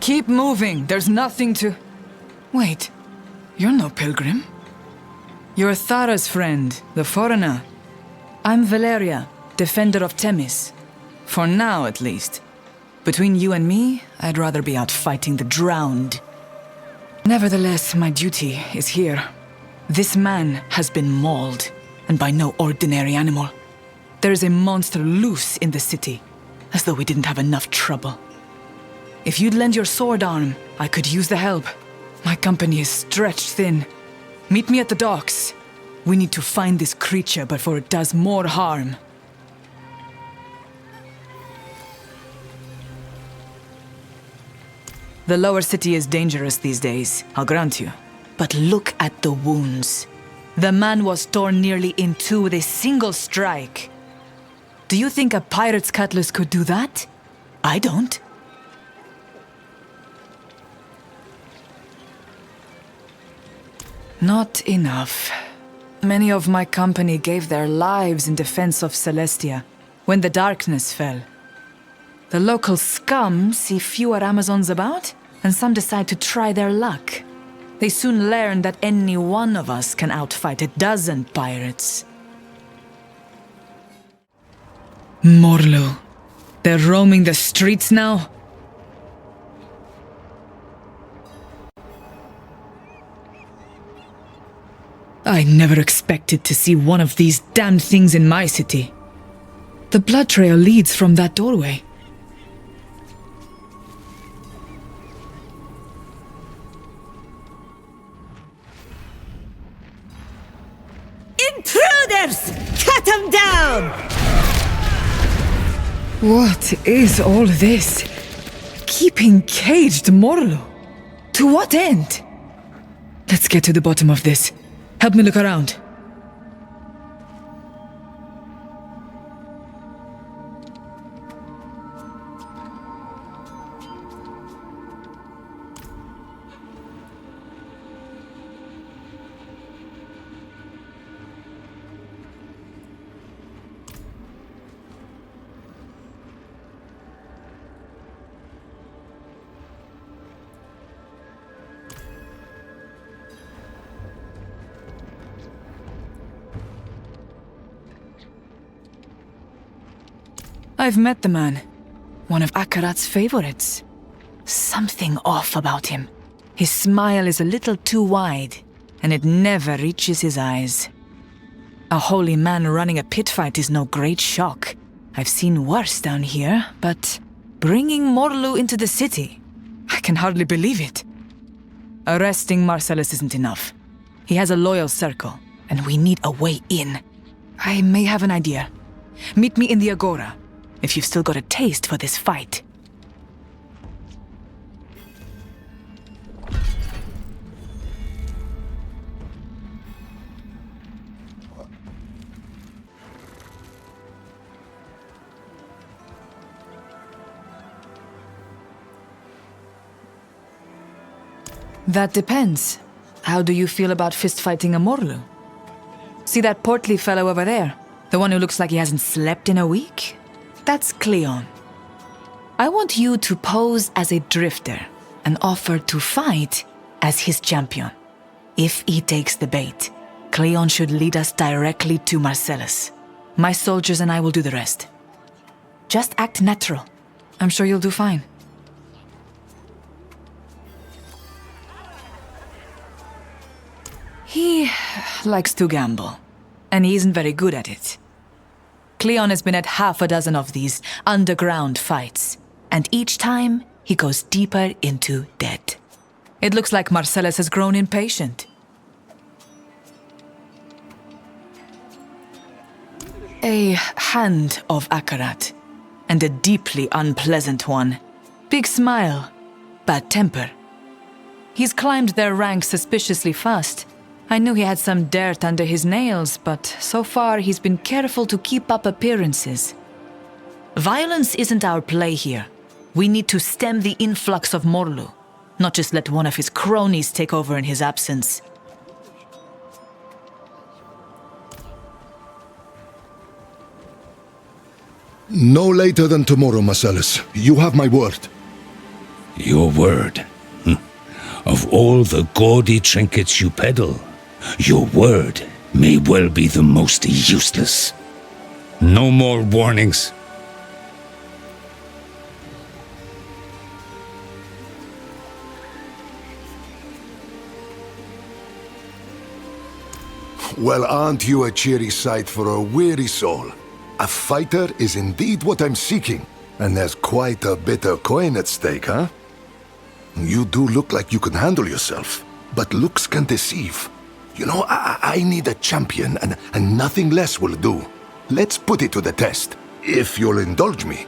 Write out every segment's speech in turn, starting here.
Keep moving. There's nothing to... Wait. You're no pilgrim. You're Thara's friend, the foreigner. I'm Valeria, defender of Themis. For now, at least. Between you and me, I'd rather be out fighting the drowned. Nevertheless, my duty is here. This man has been mauled, and by no ordinary animal. There is a monster loose in the city, as though we didn't have enough trouble. If you'd lend your sword arm, I could use the help. My company is stretched thin. Meet me at the docks. We need to find this creature before it does more harm. The lower city is dangerous these days, I'll grant you. But look at the wounds. The man was torn nearly in two with a single strike. Do you think a pirate's cutlass could do that? I don't. Not enough. Many of my company gave their lives in defense of Celestia when the darkness fell. The local scum see fewer Amazons about, and some decide to try their luck. They soon learn that any one of us can outfight a dozen pirates. Morlu. They're roaming the streets now? I never expected to see one of these damned things in my city. The blood trail leads from that doorway. Intruders! Cut them down! What is all this? Keeping caged Morlu? To what end? Let's get to the bottom of this. Help me look around. I've met the man. One of Akarat's favorites. Something off about him. His smile is a little too wide, and it never reaches his eyes. A holy man running a pit fight is no great shock. I've seen worse down here, but bringing Morlu into the city, I can hardly believe it. Arresting Marcellus isn't enough. He has a loyal circle, and we need a way in. I may have an idea. Meet me in the Agora, if you've still got a taste for this fight. That depends. How do you feel about fist-fighting a Morlu? See that portly fellow over there? The one who looks like he hasn't slept in a week? That's Cleon. I want you to pose as a drifter and offer to fight as his champion. If he takes the bait, Cleon should lead us directly to Marcellus. My soldiers and I will do the rest. Just act natural. I'm sure you'll do fine. He likes to gamble, and he isn't very good at it. Cleon has been at half a dozen of these underground fights, and each time he goes deeper into debt. It looks like Marcellus has grown impatient. A hand of Akarat, and a deeply unpleasant one. Big smile, bad temper. He's climbed their ranks suspiciously fast. I knew he had some dirt under his nails, but so far he's been careful to keep up appearances. Violence isn't our play here. We need to stem the influx of Morlu, not just let one of his cronies take over in his absence. No later than tomorrow, Marcellus. You have my word. Your word. Of all the gaudy trinkets you peddle, your word may well be the most useless. No more warnings. Well, aren't you a cheery sight for a weary soul? A fighter is indeed what I'm seeking, and there's quite a bit of coin at stake, huh? You do look like you can handle yourself, but looks can deceive. You know, I need a champion, and nothing less will do. Let's put it to the test, if you'll indulge me.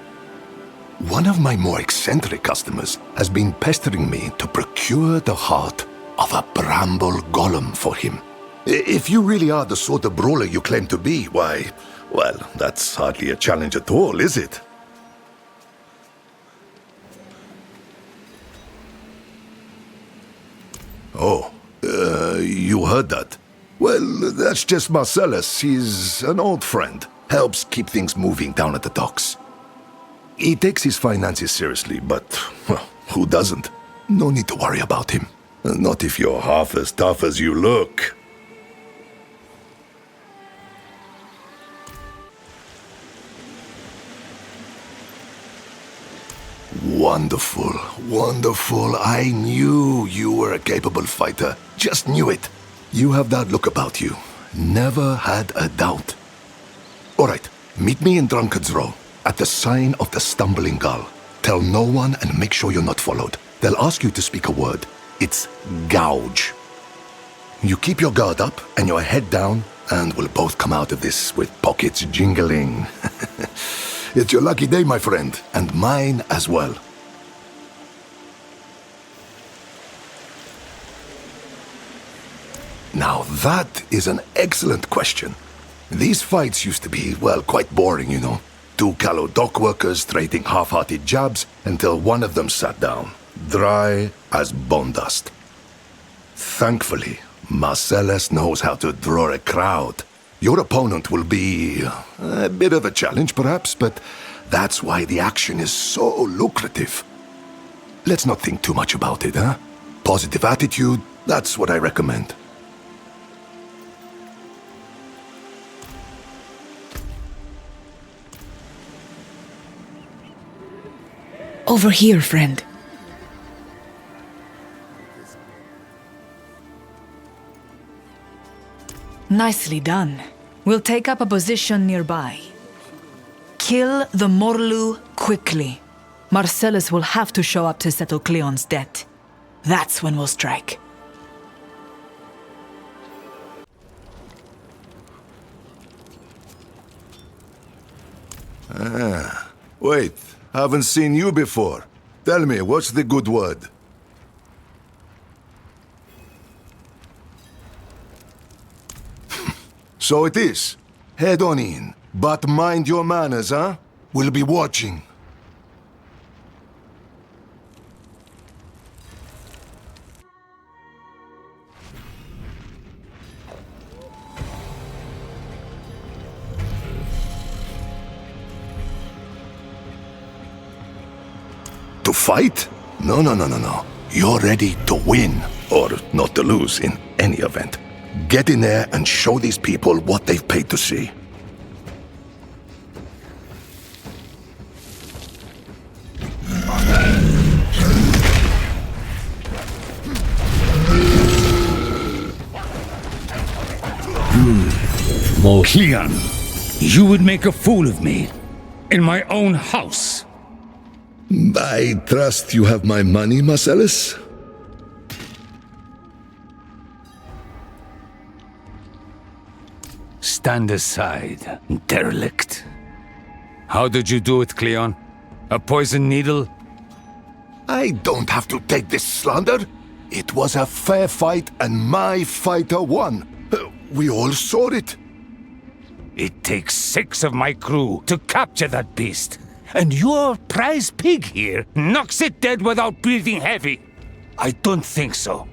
One of my more eccentric customers has been pestering me to procure the heart of a bramble golem for him. If you really are the sort of brawler you claim to be, why, well, that's hardly a challenge at all, is it? Oh, you heard that? Well, that's just Marcellus. He's an old friend. Helps keep things moving down at the docks. He takes his finances seriously, but, well, who doesn't? No need to worry about him. Not if you're half as tough as you look. Wonderful, wonderful. I knew you were a capable fighter. Just knew it. You have that look about you. Never had a doubt. All right, meet me in Drunkard's Row, at the sign of the Stumbling Gull. Tell no one and make sure you're not followed. They'll ask you to speak a word. It's gouge. You keep your guard up and your head down, and we'll both come out of this with pockets jingling. It's your lucky day, my friend, and mine as well. Now that is an excellent question. These fights used to be, well, quite boring, you know. Two callow dock workers trading half-hearted jabs until one of them sat down, dry as bone dust. Thankfully, Marcellus knows how to draw a crowd. Your opponent will be a bit of a challenge, perhaps, but that's why the action is so lucrative. Let's not think too much about it, huh? Positive attitude, that's what I recommend. Over here, friend. Nicely done. We'll take up a position nearby. Kill the Morlu quickly. Marcellus will have to show up to settle Cleon's debt. That's when we'll strike. Wait, haven't seen you before. Tell me, what's the good word? So it is. Head on in. But mind your manners, huh? We'll be watching. To fight? No. You're ready to win, or not to lose in any event. Get in there and show these people what they've paid to see. Mohian, you would make a fool of me in my own house. I trust you have my money, Marcellus? Stand aside, derelict. How did you do it, Cleon? A poison needle? I don't have to take this slander. It was a fair fight and my fighter won. We all saw it. It takes 6 of my crew to capture that beast. And your prize pig here knocks it dead without breathing heavy. I don't think so.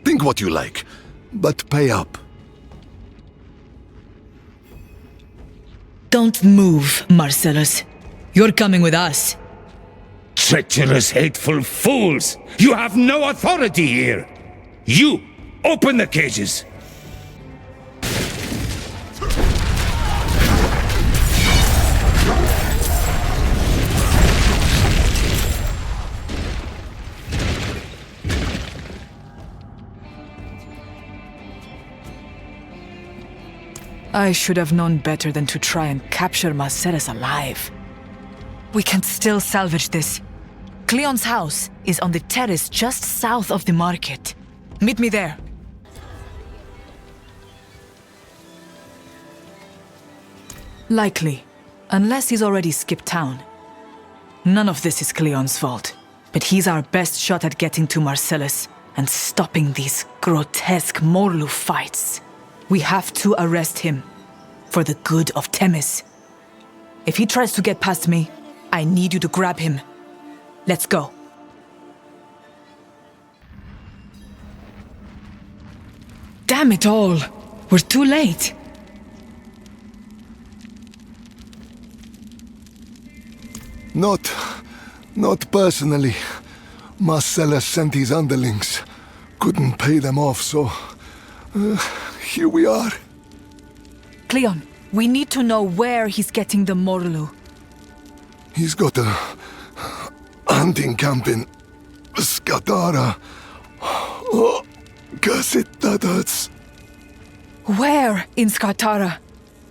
Think what you like, but pay up. Don't move, Marcellus. You're coming with us. Treacherous, hateful fools! You have no authority here! You, open the cages! I should have known better than to try and capture Marcellus alive. We can still salvage this. Cleon's house is on the terrace just south of the market. Meet me there. Likely, unless he's already skipped town. None of this is Cleon's fault, but he's our best shot at getting to Marcellus and stopping these grotesque Morlu fights. We have to arrest him, for the good of Themis. If he tries to get past me, I need you to grab him. Let's go. Damn it all! We're too late! Not personally. Marcellus sent his underlings. Couldn't pay them off, so... here we are. Cleon, we need to know where he's getting the Morlu. He's got a hunting camp in Skatara. Oh, curse it, that hurts. Where in Skatara?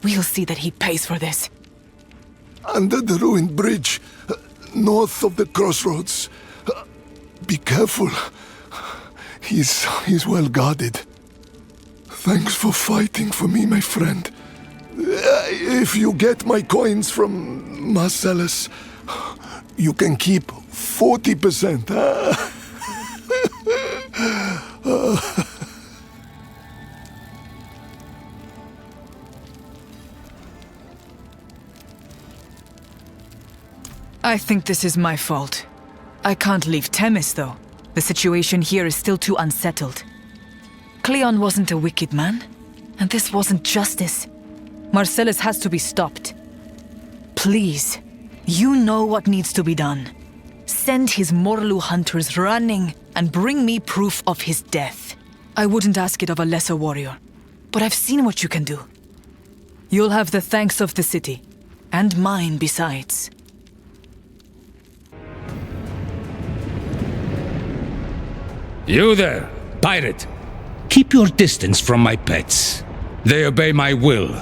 We'll see that he pays for this. Under the ruined bridge, north of the crossroads. Be careful. He's well guarded. Thanks for fighting for me, my friend. If you get my coins from Marcellus, you can keep 40%. I think this is my fault. I can't leave Themis, though. The situation here is still too unsettled. Cleon wasn't a wicked man, and this wasn't justice. Marcellus has to be stopped. Please, you know what needs to be done. Send his Morlu hunters running and bring me proof of his death. I wouldn't ask it of a lesser warrior, but I've seen what you can do. You'll have the thanks of the city, and mine besides. You there, pirate. Keep your distance from my pets. They obey my will,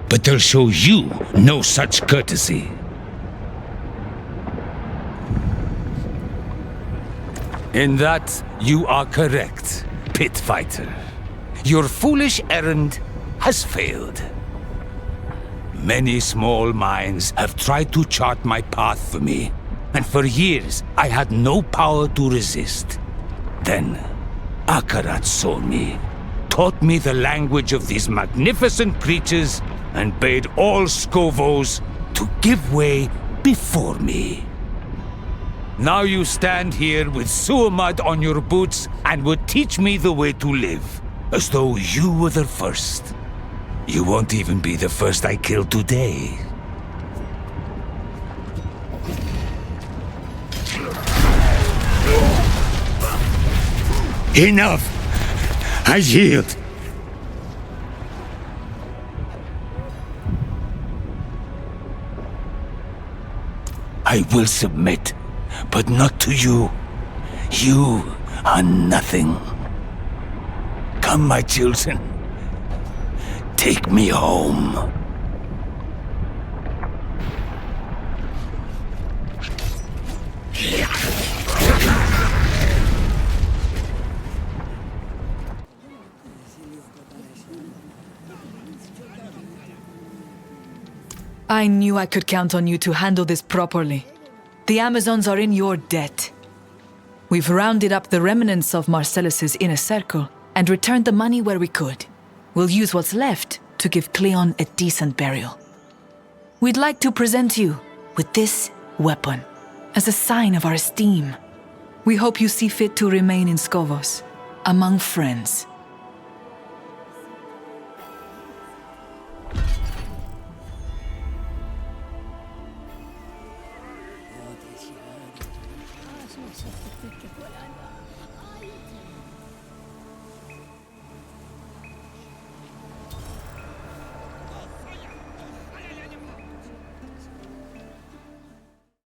but they'll show you no such courtesy. In that, you are correct, pit fighter. Your foolish errand has failed. Many small minds have tried to chart my path for me, and for years I had no power to resist. Then, Akarat saw me, taught me the language of these magnificent creatures, and bade all Skovos to give way before me. Now you stand here with sewer mud on your boots and would teach me the way to live, as though you were the first. You won't even be the first I kill today. Enough! I yield! I will submit, but not to you. You are nothing. Come, my children. Take me home. I knew I could count on you to handle this properly. The Amazons are in your debt. We've rounded up the remnants of Marcellus's inner circle and returned the money where we could. We'll use what's left to give Cleon a decent burial. We'd like to present you with this weapon as a sign of our esteem. We hope you see fit to remain in Skovos, among friends. ما شفت تلك ولا أنا